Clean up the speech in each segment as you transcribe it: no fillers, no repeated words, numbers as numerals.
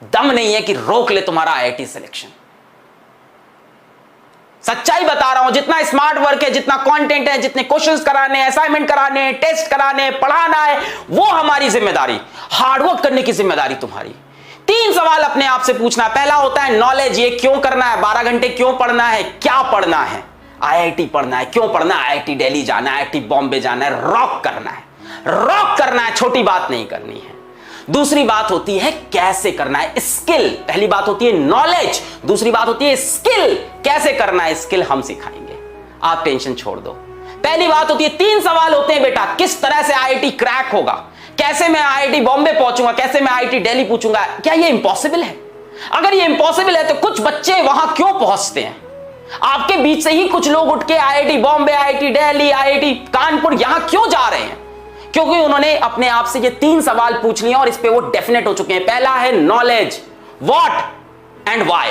दम नहीं है कि रोक ले तुम्हारा आईआईटी सिलेक्शन। सच्चाई बता रहा हूं, जितना स्मार्ट वर्क है, जितना कंटेंट है, जितने क्वेश्चंस कराने, असाइनमेंट कराने, टेस्ट कराने, पढ़ाना है, वो हमारी जिम्मेदारी। हार्डवर्क करने की जिम्मेदारी तुम्हारी। 3 सवाल अपने आप से पूछना। पहला होता है नॉलेज, ये क्यों करना है, 12 घंटे क्यों पढ़ना है, क्या पढ़ना है, आईआईटी पढ़ना है, क्यों पढ़ना है, आईआईटी दिल्ली जाना है, आईआईटी बॉम्बे जाना है, रॉक करना है, रॉक करना है, छोटी बात नहीं करनी है। दूसरी बात होती है कैसे करना है, स्किल। पहली बात होती है नॉलेज, दूसरी बात होती है स्किल। कैसे करना है, स्किल हम सिखाएंगे, आप टेंशन छोड़ दो। पहली बात होती है 3 सवाल होते हैं बेटा, किस तरह से आईआईटी क्रैक होगा, कैसे मैं आईआईटी बॉम्बे पहुंचूंगा, कैसे मैं आईआईटी दिल्ली पूछूंगा। क्या ये इंपॉसिबल है? अगर ये इंपॉसिबल है तो कुछ बच्चे वहां क्यों पहुंचते हैं? आपके बीच से ही कुछ लोग उठ के IIT Bombay, IIT Delhi, IIT Kanpur यहां क्यों जा रहे हैं? क्योंकि उन्होंने अपने आप से ये 3 सवाल पूछ लिए और इस पे वो डेफिनेट हो चुके हैं। पहला है knowledge, what and why.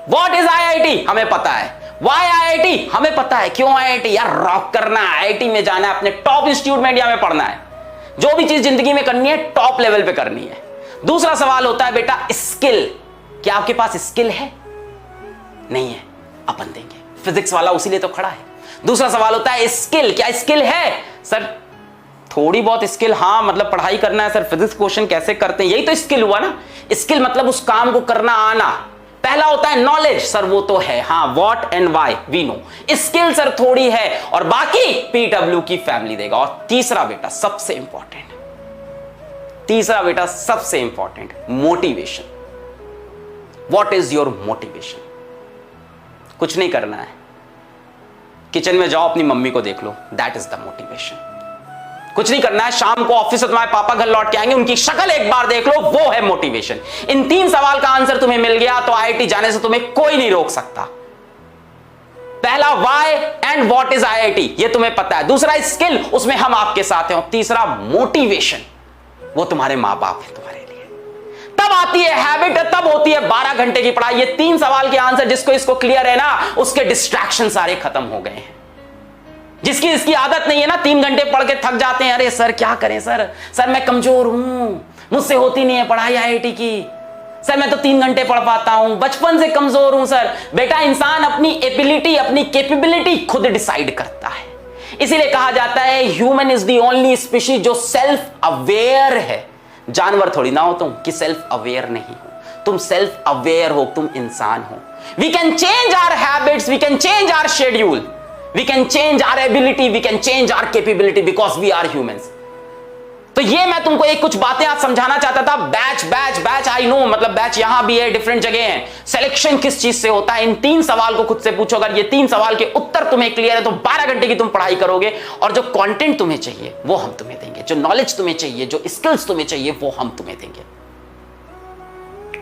What is IIT, हमें पता है। व्हाई आईआईटी, हमें पता है। क्यों आईआईटी? यार रॉक करना है, आईआईटी में जाना है, अपने टॉप इंस्टीट्यूट में इंडिया में पढ़ना है। जो भी चीज जिंदगी में करनी है टॉप लेवल पे करनी है। दूसरा सवाल होता है बेटा स्किल। क्या आपके पास स्किल है? नहीं है, अपन देंगे। फिजिक्स वाला उसीलिए तो खड़ा है। दूसरा सवाल होता है स्किल। क्या स्किल है? सर थोड़ी बहुत स्किल, हाँ मतलब पढ़ाई करना है। सर फिजिक्स क्वेश्चन कैसे करते हैं, यही तो स्किल हुआ ना। स्किल मतलब उस काम को करना आना। पहला होता है नॉलेज, सर वो तो है, हाँ what and why we know. Skill sir थोड़ी है और बाकी पीडब्ल्यू की फैमिली देगा। और तीसरा बेटा सबसे important, motivation. What is your motivation? कुछ नहीं करना है, किचन में जाओ अपनी मम्मी को देख लो, दैट इज द मोटिवेशन। कुछ नहीं करना है, शाम को ऑफिस से तुम्हारे पापा घर लौट के आएंगे, उनकी शक्ल एक बार देख लो, वो है मोटिवेशन। इन 3 सवाल का आंसर तुम्हें मिल गया तो आईआईटी जाने से तुम्हें कोई नहीं रोक सकता। पहला why and what is IIT, ये तुम्हें पता है। दूसरा स्किल, उसमें हम आपके साथ हैं। और तीसरा मोटिवेशन, वो तुम्हारे मां बाप है तुम्हारे लिए। तब आती है हैबिट, तब होती है 12 घंटे की पढ़ाई। ये 3 सवाल के आंसर जिसको इसको क्लियर है ना, उसके डिस्ट्रैक्शन सारे खत्म हो गए हैं। जिसकी इसकी आदत नहीं है ना, 3 घंटे पढ़ के थक जाते हैं, अरे सर क्या करें सर मैं कमजोर हूं, मुझसे होती नहीं है पढ़ाई आईआईटी की, सर मैं तो 3 घंटे पढ़ पाता हूं, बचपन से कमजोर हूं। सर बेटा इंसान अपनी एबिलिटी, अपनी कैपेबिलिटी खुद डिसाइड करता है। इसीलिए कहा जाता है human is the only species जो सेल्फ अवेयर है। जानवर थोड़ी ना हो तुम कि सेल्फ अवेयर नहीं हो, तुम सेल्फ अवेयर हो, तुम इंसान हो। We can change our habits, we can change our schedule, we can change our ability, we can change our capability because we are humans। तो ये मैं तुमको एक कुछ बातें आज समझाना चाहता था। बैच आई नो, मतलब बैच यहां भी है, डिफरेंट जगह है। सिलेक्शन किस चीज से होता है, इन 3 सवाल को खुद से पूछो। अगर ये 3 सवाल के उत्तर तुम्हें क्लियर है तो 12 घंटे की तुम पढ़ाई करोगे और जो कंटेंट तुम्हें चाहिए वो हम तुम्हें देंगे, जो नॉलेज तुम्हें चाहिए, जो स्किल्स तुम्हें चाहिए वो हम तुम्हें देंगे।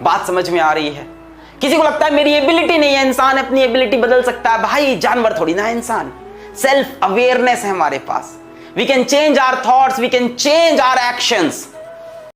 बात समझ में आ रही है? किसी को लगता है मेरी एबिलिटी नहीं है, इंसान अपनी एबिलिटी बदल सकता है। भाई जानवर थोड़ी ना है इंसान, सेल्फ अवेयरनेस है हमारे पास। We can change our thoughts, we can change our actions.